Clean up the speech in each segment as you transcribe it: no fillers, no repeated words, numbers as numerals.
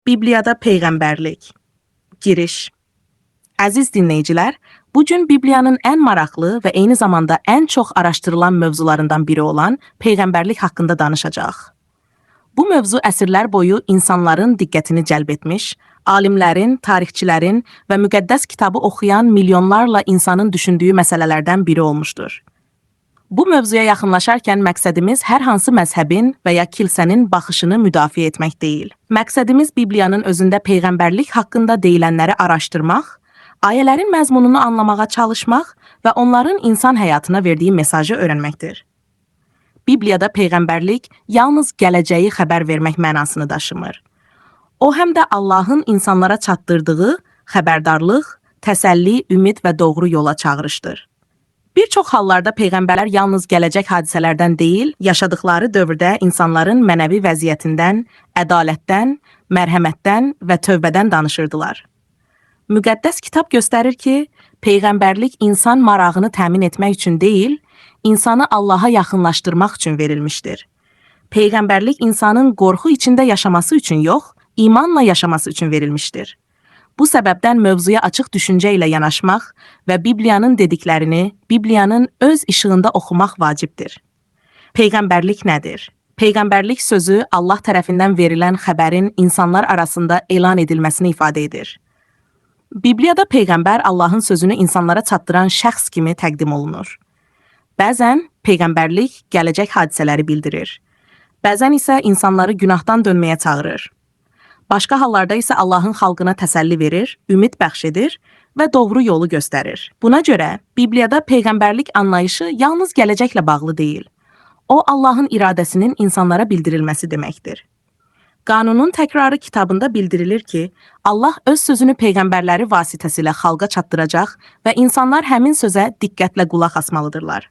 Bibliyada Peyğəmbərlik. Giriş. Əziz dinləyicilər, bu gün Bibliyanın ən maraqlı və eyni zamanda ən çox araşdırılan mövzularından biri olan Peyğəmbərlik haqqında danışacağıq. Bu mövzu əsrlər boyu insanların diqqətini cəlb etmiş, alimlərin, tarixçilərin və müqəddəs kitabı oxuyan milyonlarla insanın düşündüyü məsələlərdən biri olmuşdur. Bu mövzuya yaxınlaşarkən məqsədimiz hər hansı məzhəbin və ya kilsənin baxışını müdafiə etmək deyil. Məqsədimiz Bibliyanın özündə Peyğəmbərlik haqqında deyilənləri araşdırmaq, ayələrin məzmununu anlamağa çalışmaq və onların insan həyatına verdiyi mesajı öyrənməkdir. Bibliyada Peyğəmbərlik yalnız gələcəyi xəbər vermək mənasını daşımır. O, həm də Allahın insanlara çatdırdığı xəbərdarlıq, təsəlli, ümid və doğru yola çağırışdır. Bir çox hallarda Peyğəmbərlər yalnız gələcək hadisələrdən deyil, yaşadıkları dövrdə insanların mənəvi vəziyyətindən, ədalətdən, mərhəmətdən və tövbədən danışırdılar. Müqəddəs kitab göstərir ki, Peyğəmbərlik insan marağını təmin etmək üçün deyil, insanı Allaha yaxınlaşdırmaq üçün verilmişdir. Peyğəmbərlik insanın qorxu içində yaşaması üçün yox, imanla yaşaması üçün verilmişdir. Bu səbəbdən mövzuya açıq düşüncə ilə yanaşmaq və Bibliyanın dediklərini Bibliyanın öz işığında oxumaq vacibdir. Peyğəmbərlik nədir? Peyğəmbərlik sözü Allah tərəfindən verilən xəbərin insanlar arasında elan edilməsini ifadə edir. Bibliyada Peyğəmbər Allahın sözünü insanlara çatdıran şəxs kimi təqdim olunur. Bəzən Peyğəmbərlik gələcək hadisələri bildirir. Bəzən isə insanları günahdan dönməyə çağırır. Başqa hallarda isə Allahın xalqına təsəlli verir, ümid bəxş edir və doğru yolu göstərir. Buna görə Bibliyada Peyğəmbərlik anlayışı yalnız gələcəklə bağlı deyil. O, Allahın iradəsinin insanlara bildirilməsi deməkdir. Qanunun təkrarı kitabında bildirilir ki, Allah öz sözünü Peyğəmbərləri vasitəsilə xalqa çatdıracaq və insanlar həmin sözə diqqətlə qulaq asmalıdırlar.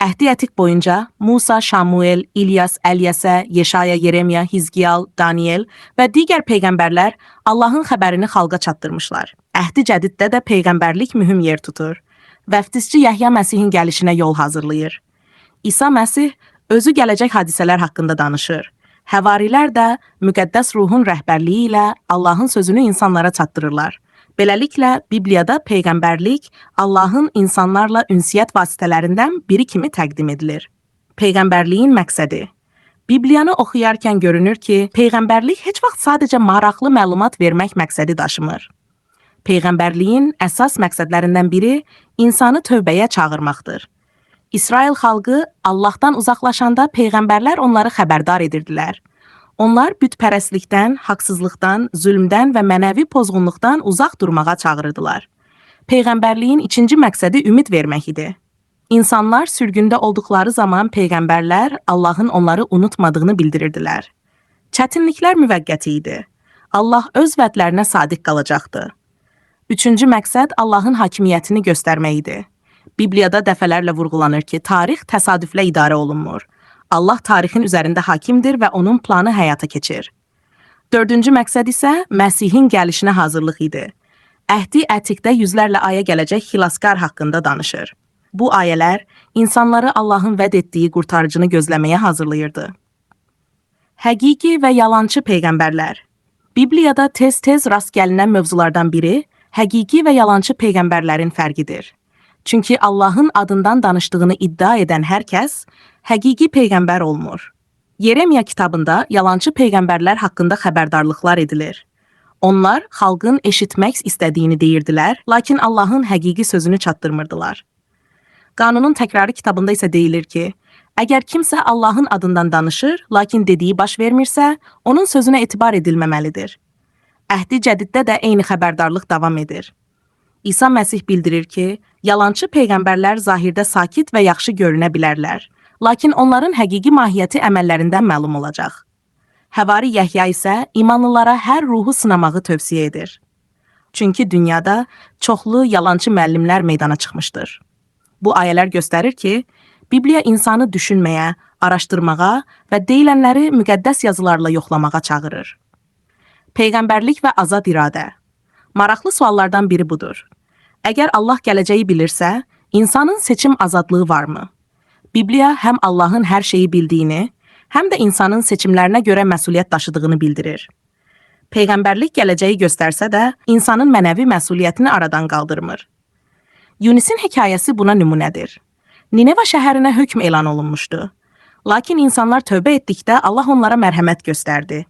Əhdi Ətiq boyunca Musa, Şamuel, İlyas, Əlyəsə, Yeşaya, Yeremiya, Hizqiyal, Daniel və digər peyğəmbərlər Allahın xəbərini xalqa çatdırmışlar. Əhdi Cədiddə də peyğəmbərlik mühüm yer tutur. Vəftizçi Yəhya Məsihin gəlişinə yol hazırlayır. İsa Məsih özü gələcək hadisələr haqqında danışır. Həvarilər də müqəddəs ruhun rəhbərliyi ilə Allahın sözünü insanlara çatdırırlar. Beləliklə, Bibliyada Peyğəmbərlik Allahın insanlarla ünsiyyət vasitələrindən biri kimi təqdim edilir. Peyğəmbərliyin məqsədi. Bibliyanı oxuyarkən görünür ki, Peyğəmbərlik heç vaxt sadəcə maraqlı məlumat vermək məqsədi daşımır. Peyğəmbərliyin əsas məqsədlərindən biri insanı tövbəyə çağırmaqdır. İsrail xalqı Allahdan uzaqlaşanda Peyğəmbərlər onları xəbərdar edirdilər. Onlar bütpərəstlikdən, haqsızlıqdan, zülmdən və mənəvi pozğunluqdan uzaq durmağa çağırırdılar. Peyğəmbərliyin ikinci məqsədi ümid vermək idi. İnsanlar sürgündə olduqları zaman Peyğəmbərlər Allahın onları unutmadığını bildirirdilər. Çətinliklər müvəqqəti idi. Allah öz vədlərinə sadiq qalacaqdı. Üçüncü məqsəd Allahın hakimiyyətini göstərmək idi. Bibliyada dəfələrlə vurğulanır ki, tarix təsadüflə idarə olunmur. Allah tarixin üzərində hakimdir və onun planı həyata keçir. Dördüncü məqsəd isə Məsihin gəlişinə hazırlıq idi. Əhdi Ətiqdə yüzlərlə ayə gələcək xilaskar haqqında danışır. Bu ayələr insanları Allahın vəd etdiyi qurtarıcını gözləməyə hazırlayırdı. Həqiqi və yalançı peyğəmbərlər. Bibliyada tez-tez rast gəlinən mövzulardan biri həqiqi və yalançı peyğəmbərlərin fərqidir. Çünki Allahın adından danışdığını iddia edən hər kəs həqiqi peyğəmbər olmur. Yeremiya kitabında yalançı peyğəmbərlər haqqında xəbərdarlıqlar edilir. Onlar xalqın eşitmək istədiyini deyirdilər, lakin Allahın həqiqi sözünü çatdırmırdılar. Qanunun təkrarı kitabında isə deyilir ki, əgər kimsə Allahın adından danışır, lakin dediyi baş vermirsə, onun sözünə etibar edilməməlidir. Əhdi Cədiddə də eyni xəbərdarlıq davam edir. İsa Məsih bildirir ki, yalançı peyğəmbərlər zahirdə sakit və yaxşı görünə bilərlər, lakin onların həqiqi mahiyyəti əməllərindən məlum olacaq. Həvari Yəhya isə imanlılara hər ruhu sınamağı tövsiyə edir. Çünki dünyada çoxlu yalançı müəllimlər meydana çıxmışdır. Bu ayələr göstərir ki, Bibliya insanı düşünməyə, araşdırmağa və deyilənləri müqəddəs yazılarla yoxlamağa çağırır. Peyğəmbərlik və azad iradə. Maraqlı suallardan biri budur. Əgər Allah gələcəyi bilirsə, insanın seçim azadlığı varmı? Bibliya həm Allahın hər şeyi bildiyini, həm də insanın seçimlərinə görə məsuliyyət daşıdığını bildirir. Peyğəmbərlik gələcəyi göstərsə də, insanın mənəvi məsuliyyətini aradan qaldırmır. Yunisin hekayəsi buna nümunədir. Nineva şəhərinə hökm elan olunmuşdu. Lakin insanlar tövbə etdikdə Allah onlara mərhəmət göstərdi.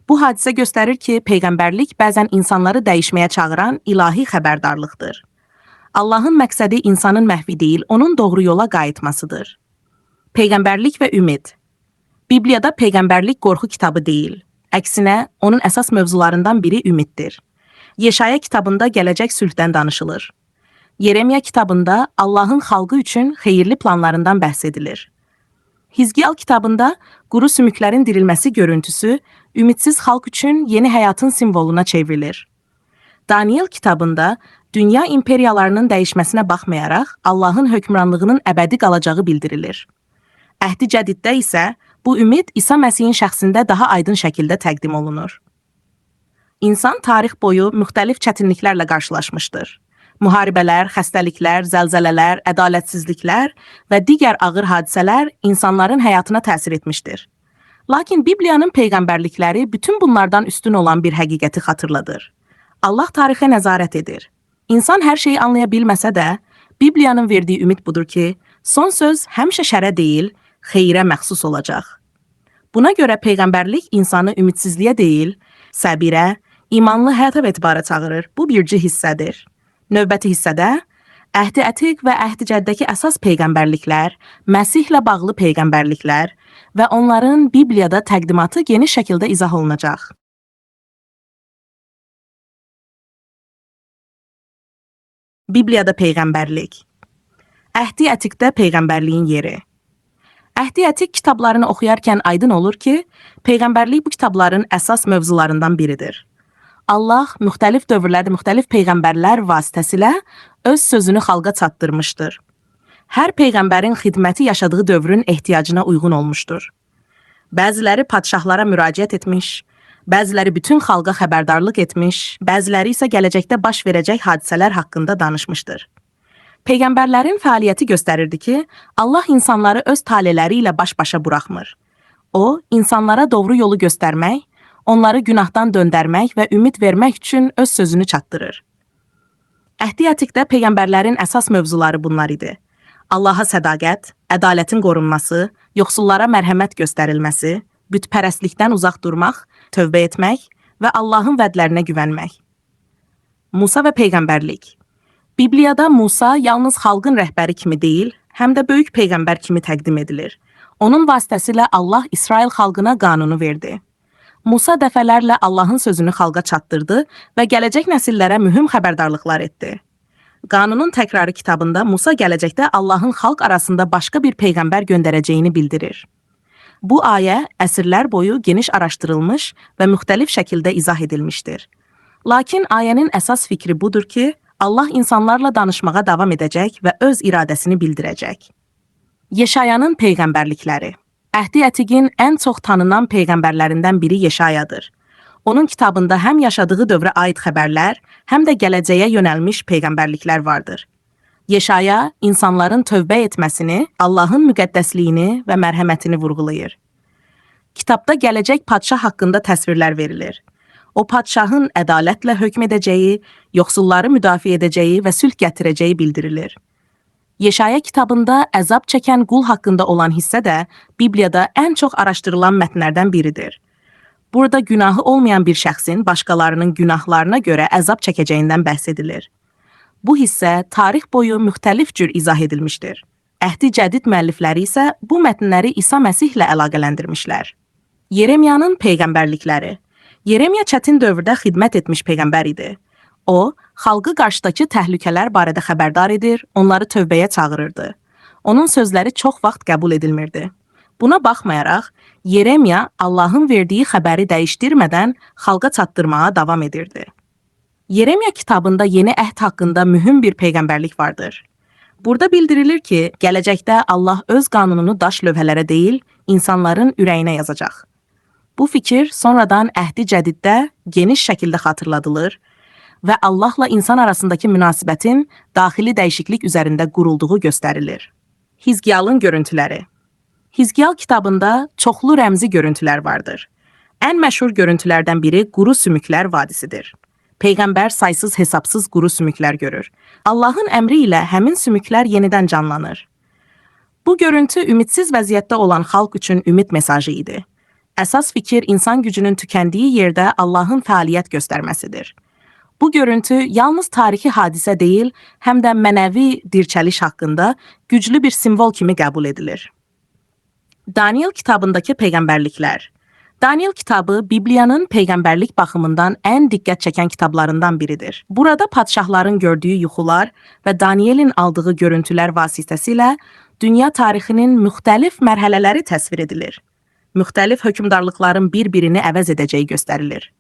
Bu hadisə göstərir ki, peyğəmbərlik bəzən insanları dəyişməyə çağıran ilahi xəbərdarlıqdır. Allahın məqsədi insanın məhvi deyil, onun doğru yola qayıtmasıdır. Peyğəmbərlik və ümid. Bibliyada peyğəmbərlik qorxu kitabı deyil. Əksinə, onun əsas mövzularından biri ümiddir. Yeşaya kitabında gələcək sülhdən danışılır. Yeremiya kitabında Allahın xalqı üçün xeyirli planlarından bəhs edilir. Hizqiyal kitabında quru sümüklərin dirilməsi görüntüsü ümidsiz xalq üçün yeni həyatın simvoluna çevrilir. Daniel kitabında dünya imperiyalarının dəyişməsinə baxmayaraq Allahın hökmranlığının əbədi qalacağı bildirilir. Əhdi Cədiddə isə bu ümid İsa Məsihin şəxsində daha aydın şəkildə təqdim olunur. İnsan tarix boyu müxtəlif çətinliklərlə qarşılaşmışdır. Müharibələr, xəstəliklər, zəlzələlər, ədalətsizliklər və digər ağır hadisələr insanların həyatına təsir etmişdir. Lakin Bibliyanın peyğəmbərlikləri bütün bunlardan üstün olan bir həqiqəti xatırladır. Allah tarixə nəzarət edir. İnsan hər şeyi anlaya bilməsə də, Bibliyanın verdiyi ümid budur ki, son söz həmişə şərə deyil, xeyrə məxsus olacaq. Buna görə peyğəmbərlik insanı ümidsizliyə deyil, səbirə, imanlı həyata və etibara çağırır. Bu birinci hissədir. Növbəti hissədə Əhdi Ətiq və Əhdi Cəddəki əsas peyğəmbərliklər, Məsihlə bağlı peyğəmbərliklər və onların Bibliyada təqdimatı geniş şəkildə izah olunacaq. Bibliyada peyğəmbərlik. Əhdi Ətiqdə peyğəmbərliyin yeri. Əhdi Ətiq kitablarını oxuyarkən aydın olur ki, peyğəmbərlik bu kitabların əsas mövzularından biridir. Allah müxtəlif dövrlərdə müxtəlif peyğəmbərlər vasitəsilə öz sözünü xalqa çatdırmışdır. Hər peyğəmbərin xidməti yaşadığı dövrün ehtiyacına uyğun olmuşdur. Bəziləri padşahlara müraciət etmiş, bəziləri bütün xalqa xəbərdarlıq etmiş, bəziləri isə gələcəkdə baş verəcək hadisələr haqqında danışmışdır. Peyğəmbərlərin fəaliyyəti göstərirdi ki, Allah insanları öz taleləri ilə baş-başa buraxmır. O, insanlara doğru yolu göstərmək, onları günahdan döndərmək və ümid vermək üçün öz sözünü çatdırır. Əhdi Ətiqdə peyğəmbərlərin əsas mövzuları bunlar idi. Allaha sədaqət, ədalətin qorunması, yoxsullara mərhəmət göstərilməsi, bütpərəstlikdən uzaq durmaq, tövbə etmək və Allahın vədlərinə güvənmək. Musa və peyğəmbərlik. Bibliyada Musa yalnız xalqın rəhbəri kimi deyil, həm də böyük peyğəmbər kimi təqdim edilir. Onun vasitəsilə Allah İsrail xalqına qanunu verdi. Musa dəfələrlə Allahın sözünü xalqa çatdırdı və gələcək nəsillərə mühüm xəbərdarlıqlar etdi. Qanunun təkrarı kitabında Musa gələcəkdə Allahın xalq arasında başqa bir peyğəmbər göndərəcəyini bildirir. Bu ayə əsrlər boyu geniş araşdırılmış və müxtəlif şəkildə izah edilmişdir. Lakin ayənin əsas fikri budur ki, Allah insanlarla danışmağa davam edəcək və öz iradəsini bildirəcək. Yeşayanın peyğəmbərlikləri. Əhdi Ətiqin ən çox tanınan peyğəmbərlərindən biri Yeşayadır. Onun kitabında həm yaşadığı dövrə aid xəbərlər, həm də gələcəyə yönəlmiş peyğəmbərliklər vardır. Yeşaya insanların tövbə etməsini, Allahın müqəddəsliyini və mərhəmətini vurğulayır. Kitabda gələcək padşah haqqında təsvirlər verilir. O padşahın ədalətlə hökm edəcəyi, yoxsulları müdafiə edəcəyi və sülh gətirəcəyi bildirilir. Yeşaya kitabında əzab çəkən qul haqqında olan hissə də Bibliyada ən çox araşdırılan mətnlərdən biridir. Burada günahı olmayan bir şəxsin başqalarının günahlarına görə əzab çəkəcəyindən bəhs edilir. Bu hissə tarix boyu müxtəlif cür izah edilmişdir. Əhdi Cədid müəllifləri isə bu mətnləri İsa Məsihlə əlaqələndirmişlər. Yeremiyanın peyğəmbərlikləri. Yeremiya çətin dövrdə xidmət etmiş peyğəmbər idi. O, xalqı qarşıdakı təhlükələr barədə xəbərdar edir, onları tövbəyə çağırırdı. Onun sözləri çox vaxt qəbul edilmirdi. Buna baxmayaraq, Yeremiya Allahın verdiyi xəbəri dəyişdirmədən xalqa çatdırmağa davam edirdi. Yeremiya kitabında yeni əhd haqqında mühüm bir peyğəmbərlik vardır. Burada bildirilir ki, gələcəkdə Allah öz qanununu daş lövhələrə deyil, insanların ürəyinə yazacaq. Bu fikir sonradan Əhdi Cədiddə geniş şəkildə xatırladılır və Allahla insan arasındakı münasibətin daxili dəyişiklik üzərində qurulduğu göstərilir. Hizqiyalın görüntüləri. Hizqiyal kitabında çoxlu rəmzi görüntülər vardır. Ən məşhur görüntülərdən biri quru sümüklər vadisidir. Peyğəmbər saysız hesabsız quru sümüklər görür. Allahın əmri ilə həmin sümüklər yenidən canlanır. Bu görüntü ümidsiz vəziyyətdə olan xalq üçün ümid mesajı idi. Əsas fikir insan gücünün tükəndiyi yerdə Allahın fəaliyyət göstərməsidir. Bu görüntü yalnız tarixi hadisə deyil, həm də mənəvi dirçəliş haqqında güclü bir simvol kimi qəbul edilir. Daniel kitabındakı peyğəmbərliklər. Daniel kitabı Bibliyanın peyğəmbərlik baxımından ən diqqət çəkən kitablarından biridir. Burada padşahların gördüyü yuxular və Danielin aldığı görüntülər vasitəsilə dünya tarixinin müxtəlif mərhələləri təsvir edilir. Müxtəlif hökmdarlıqların bir-birini əvəz edəcəyi göstərilir.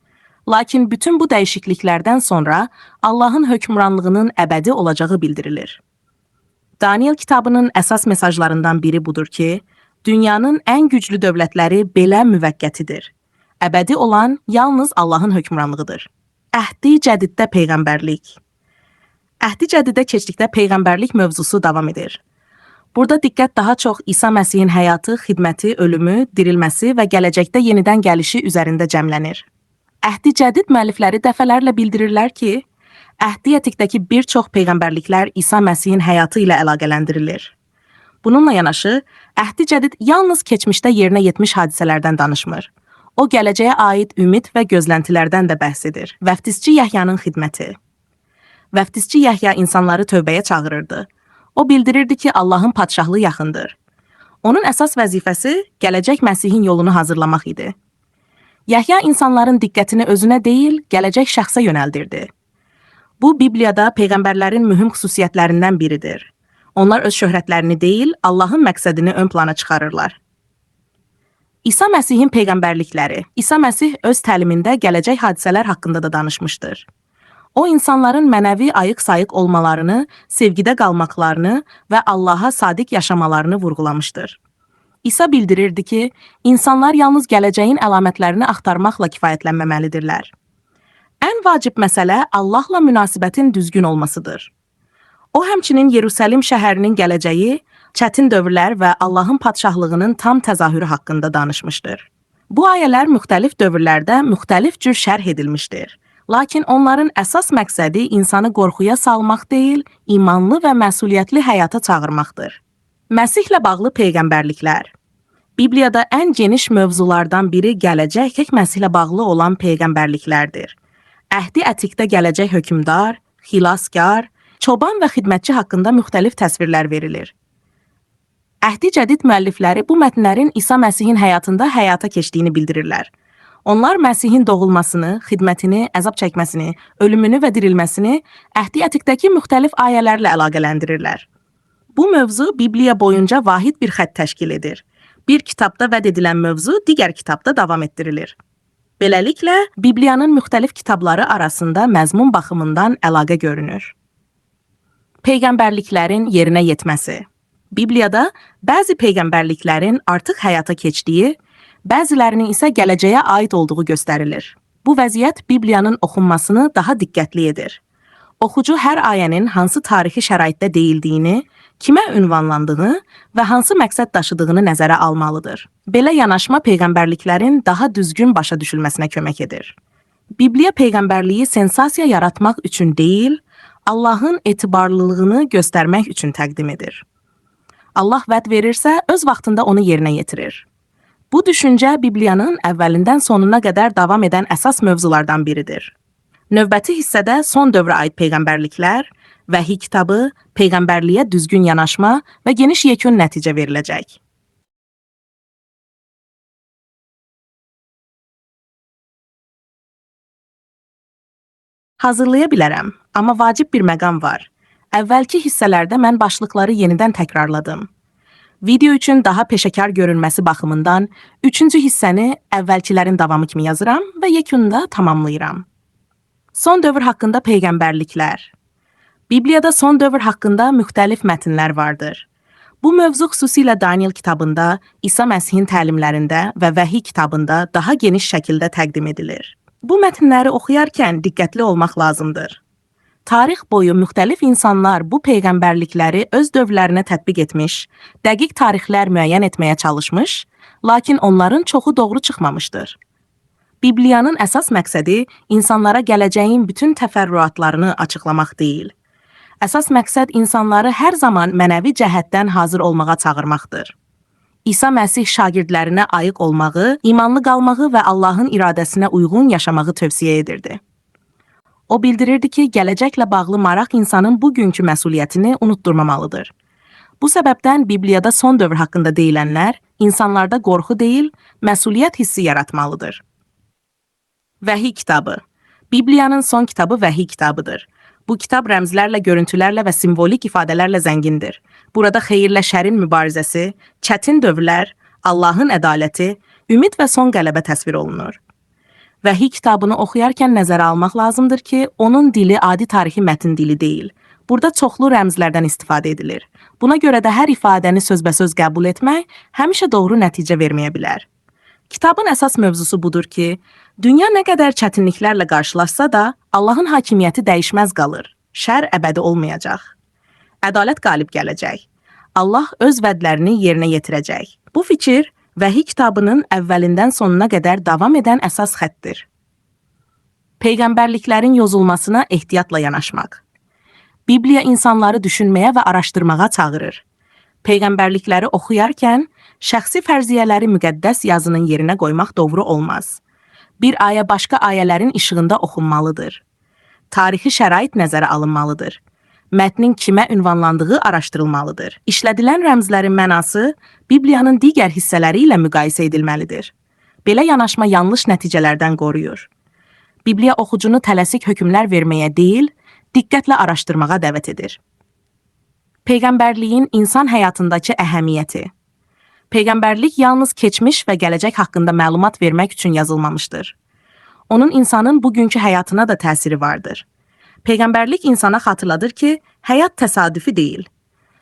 Lakin bütün bu dəyişikliklərdən sonra Allahın hökmranlığının əbədi olacağı bildirilir. Daniel kitabının əsas mesajlarından biri budur ki, dünyanın ən güclü dövlətləri belə müvəqqətidir. Əbədi olan yalnız Allahın hökmranlığıdır. Əhdi Cədiddə peyğəmbərlik. Əhdi Cədidə keçdikdə peyğəmbərlik mövzusu davam edir. Burada diqqət daha çox İsa Məsihin həyatı, xidməti, ölümü, dirilməsi və gələcəkdə yenidən gəlişi üzərində cəmlənir. Əhdi Cədid müəllifləri dəfələrlə bildirirlər ki, Əhdi Ətiqdəki bir çox peyğəmbərliklər İsa Məsihin həyatı ilə əlaqələndirilir. Bununla yanaşı, Əhdi Cədid yalnız keçmişdə yerinə yetmiş hadisələrdən danışmır. O, gələcəyə aid ümid və gözləntilərdən də bəhs edir. Vəftizçi Yəhyanın xidməti. Vəftizçi Yəhya insanları tövbəyə çağırırdı. O bildirirdi ki, Allahın padşahlığı yaxındır. Onun əsas vəzifəsi gələcək Məsihin yolunu hazırlamaq idi. Yəhya insanların diqqətini özünə deyil, gələcək şəxsə yönəldirdi. Bu, Bibliyada peyğəmbərlərin mühüm xüsusiyyətlərindən biridir. Onlar öz şöhrətlərini deyil, Allahın məqsədini ön plana çıxarırlar. İsa Məsihin peyğəmbərlikləri. İsa Məsih öz təlimində gələcək hadisələr haqqında da danışmışdır. O, insanların mənəvi ayıq-sayıq olmalarını, sevgidə qalmaqlarını və Allaha sadiq yaşamalarını vurğulamışdır. İsa bildirirdi ki, insanlar yalnız gələcəyin əlamətlərini axtarmaqla kifayətlənməməlidirlər. Ən vacib məsələ Allahla münasibətin düzgün olmasıdır. O, həmçinin Yerusəlim şəhərinin gələcəyi, çətin dövrlər və Allahın padşahlığının tam təzahürü haqqında danışmışdır. Bu ayələr müxtəlif dövrlərdə müxtəlif cür şərh edilmişdir. Lakin onların əsas məqsədi insanı qorxuya salmaq deyil, imanlı və məsuliyyətli həyata çağırmaqdır. Məsihlə bağlı peyğəmbərliklər. Bibliyada ən geniş mövzulardan biri gələcək Məsihlə bağlı olan peyğəmbərliklərdir. Əhdi Ətiqdə gələcək hökmdar, xilaskar, çoban və xidmətçi haqqında müxtəlif təsvirlər verilir. Əhdi Cədid müəllifləri bu mətnlərin İsa Məsihin həyatında həyata keçdiyini bildirirlər. Onlar Məsihin doğulmasını, xidmətini, əzab çəkməsini, ölümünü və dirilməsini Əhdi Ətiqdəki müxtəlif ayələrlə əlaqələndirirlər. Bu mövzu Bibliya boyunca vahid bir xətt təşkil edir. Bir kitabda vəd edilən mövzu digər kitabda davam etdirilir. Beləliklə, Bibliyanın müxtəlif kitabları arasında məzmun baxımından əlaqə görünür. Peyğəmbərliklərin yerinə yetməsi. Bibliyada bəzi peyğəmbərliklərin artıq həyata keçdiyi, bəzilərinin isə gələcəyə aid olduğu göstərilir. Bu vəziyyət Bibliyanın oxunmasını daha diqqətli edir. Oxucu hər ayənin hansı tarixi şəraitdə deyildiyini, kimə ünvanlandığını və hansı məqsəd daşıdığını nəzərə almalıdır. Belə yanaşma peyğəmbərliklərin daha düzgün başa düşülməsinə kömək edir. Bibliya peyğəmbərliyi sensasiya yaratmaq üçün deyil, Allahın etibarlılığını göstərmək üçün təqdim edir. Allah vəd verirsə, öz vaxtında onu yerinə yetirir. Bu düşüncə Bibliyanın əvvəlindən sonuna qədər davam edən əsas mövzulardan biridir. Növbəti hissədə son dövrə aid peyğəmbərliklər, Vəhiy kitabı, peyğəmbərliyə düzgün yanaşma və geniş yekun nəticə veriləcək. Hazırlaya bilərəm, amma vacib bir məqam var. Əvvəlki hissələrdə mən başlıqları yenidən təkrarladım. Video üçün daha peşəkar görünməsi baxımından 3-cü hissəni əvvəlkilərin davamı kimi yazıram və yekununda tamamlayıram. Son dövr haqqında peyğəmbərliklər. Bibliyada son dövr haqqında müxtəlif mətnlər vardır. Bu mövzu xüsusilə Daniel kitabında, İsa Məsihin təlimlərində və Vəhiy kitabında daha geniş şəkildə təqdim edilir. Bu mətnləri oxuyarkən diqqətli olmaq lazımdır. Tarix boyu müxtəlif insanlar bu peyğəmbərlikləri öz dövrlərinə tətbiq etmiş, dəqiq tarixlər müəyyən etməyə çalışmış, lakin onların çoxu doğru çıxmamışdır. Bibliyanın əsas məqsədi insanlara gələcəyin bütün təfərrüatlarını açıqlamaq deyil. Əsas məqsəd insanları hər zaman mənəvi cəhətdən hazır olmağa çağırmaqdır. İsa Məsih şagirdlərinə ayıq olmağı, imanlı qalmağı və Allahın iradəsinə uyğun yaşamağı tövsiyə edirdi. O bildirirdi ki, gələcəklə bağlı maraq insanın bugünkü məsuliyyətini unutturmamalıdır. Bu səbəbdən Bibliyada son dövr haqqında deyilənlər insanlarda qorxu deyil, məsuliyyət hissi yaratmalıdır. Vəhiy kitabı. Bibliyanın son kitabı vəhiy kitabıdır. Bu kitab rəmzlərlə, görüntülərlə və simvolik ifadələrlə zəngindir. Burada xeyirlə şərin mübarizəsi, çətin dövrlər, Allahın ədaləti, ümid və son qələbə təsvir olunur. Vəhiy kitabını oxuyarkən nəzərə almaq lazımdır ki, onun dili adi tarixi mətn dili deyil. Burada çoxlu rəmzlərdən istifadə edilir. Buna görə də hər ifadəni sözbəsöz qəbul etmək həmişə doğru nəticə verməyə bilər. Kitabın əsas mövzusu budur ki, dünya nə qədər çətinliklərlə qarşılaşsa da, Allahın hakimiyyəti dəyişməz qalır. Şər əbədi olmayacaq. Ədalət qalib gələcək. Allah öz vədlərini yerinə yetirəcək. Bu fikir, Vəhiy kitabının əvvəlindən sonuna qədər davam edən əsas xəttdir. Peyğəmbərliklərin yozulmasına ehtiyatla yanaşmaq. Bibliya insanları düşünməyə və araşdırmağa çağırır. Peyğəmbərlikləri oxuyarkən, şəxsi fərziyyələri müqəddəs yazının yerinə qoymaq doğru olmaz. Bir ayə başqa ayələrin işığında oxunmalıdır. Tarixi şərait nəzərə alınmalıdır. Mətnin kimə ünvanlandığı araşdırılmalıdır. İşlədilən rəmzlərin mənası Bibliyanın digər hissələri ilə müqayisə edilməlidir. Belə yanaşma yanlış nəticələrdən qoruyur. Bibliya oxucunu tələsik hökmlər verməyə deyil, diqqətlə araşdırmağa dəvət edir. Peyğəmbərliyin insan həyatındakı əhəmiyyəti. Peyğəmbərlik yalnız keçmiş və gələcək haqqında məlumat vermək üçün yazılmamışdır. Onun insanın bugünkü həyatına da təsiri vardır. Peyğəmbərlik insana xatırladır ki, həyat təsadüfi deyil.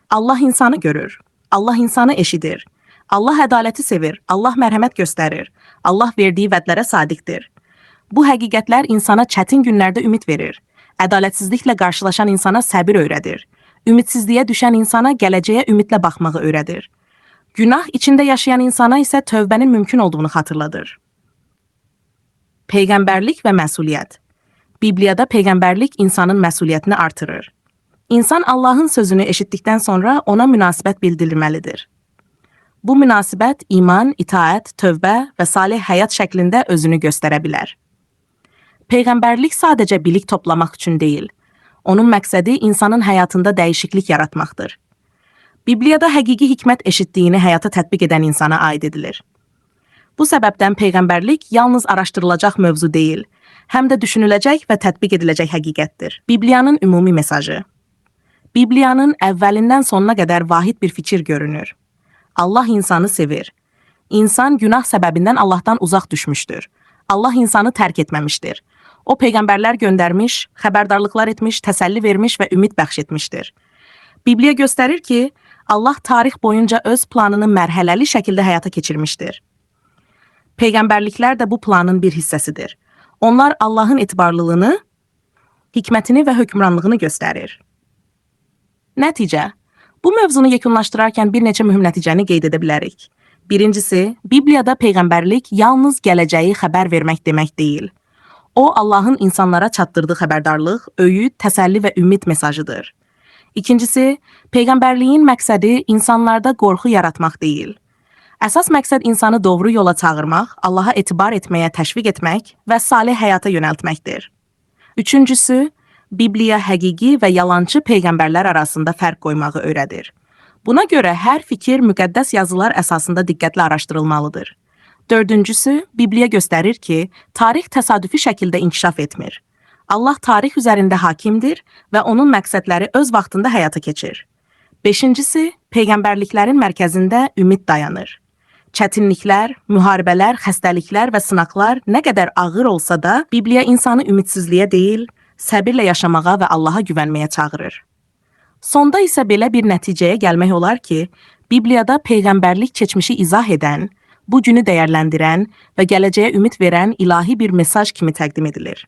Allah insanı görür, Allah insanı eşidir, Allah ədaləti sevir, Allah mərhəmət göstərir, Allah verdiyi vədlərə sadiqdir. Bu həqiqətlər insana çətin günlərdə ümid verir, ədalətsizliklə qarşılaşan insana səbir öyrədir, ümidsizliyə düşən insana gələcəyə ümidlə baxmağı öyrədir. Günah içində yaşayan insana isə tövbənin mümkün olduğunu xatırladır. Peyğəmbərlik və məsuliyyət. Bibliyada peyğəmbərlik insanın məsuliyyətini artırır. İnsan Allahın sözünü eşitdikdən sonra ona münasibət bildirilməlidir. Bu münasibət iman, itaət, tövbə və salih həyat şəklində özünü göstərə bilər. Peyğəmbərlik sadəcə bilik toplamaq üçün deyil. Onun məqsədi insanın həyatında dəyişiklik yaratmaqdır. Bibliyada həqiqi hikmət eşitdiyini həyata tətbiq edən insana aid edilir. Bu səbəbdən peyğəmbərlik yalnız araşdırılacaq mövzu deyil, həm də düşünüləcək və tətbiq ediləcək həqiqətdir. Bibliyanın ümumi mesajı. Bibliyanın əvvəlindən sonuna qədər vahid bir fikir görünür. Allah insanı sevir. İnsan günah səbəbindən Allahdan uzaq düşmüşdür. Allah insanı tərk etməmişdir. O peyğəmbərlər göndərmiş, xəbərdarlıqlar etmiş, təsəlli vermiş və ümid bəxş etmişdir. Bibliya göstərir ki, Allah tarix boyunca öz planını mərhələli şəkildə həyata keçirmişdir. Peyğəmbərliklər də bu planın bir hissəsidir. Onlar Allahın etibarlılığını, hikmətini və hökmranlığını göstərir. Nəticə, bu mövzunu yekunlaşdırarkən bir neçə mühüm nəticəni qeyd edə bilərik. Birincisi, Bibliyada peyğəmbərlik yalnız gələcəyi xəbər vermək demək deyil. O, Allahın insanlara çatdırdığı xəbərdarlıq, öyüd, təsəlli və ümid mesajıdır. İkincisi, peyğəmbərliyin məqsədi insanlarda qorxu yaratmaq deyil. Əsas məqsəd insanı doğru yola çağırmaq, Allaha etibar etməyə təşviq etmək və salih həyata yönəltməkdir. Üçüncüsü, Bibliya həqiqi və yalançı peyğəmbərlər arasında fərq qoymağı öyrədir. Buna görə hər fikir müqəddəs yazılar əsasında diqqətlə araşdırılmalıdır. Dördüncüsü, Bibliya göstərir ki, tarix təsadüfi şəkildə inkişaf etmir. Allah tarix üzərində hakimdir və onun məqsədləri öz vaxtında həyata keçir. Beşincisi, peyğəmbərliklərin mərkəzində ümid dayanır. Çətinliklər, müharibələr, xəstəliklər və sınaqlar nə qədər ağır olsa da, Bibliya insanı ümidsizliyə deyil, səbirlə yaşamağa və Allaha güvənməyə çağırır. Sonda isə belə bir nəticəyə gəlmək olar ki, Bibliyada peyğəmbərlik keçmişi izah edən, bu günü dəyərləndirən və gələcəyə ümid verən ilahi bir mesaj kimi təqdim edilir.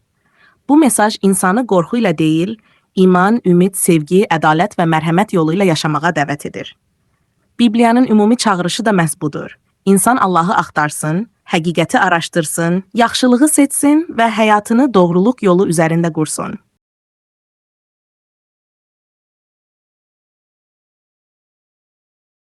Bu mesaj insanı qorxu ilə deyil, iman, ümid, sevgi, ədalət və mərhəmət yolu ilə yaşamağa dəvət edir. Bibliyanın ümumi çağırışı da məhz budur. İnsan Allahı axtarsın, həqiqəti araşdırsın, yaxşılığı seçsin və həyatını doğruluq yolu üzərində qursun.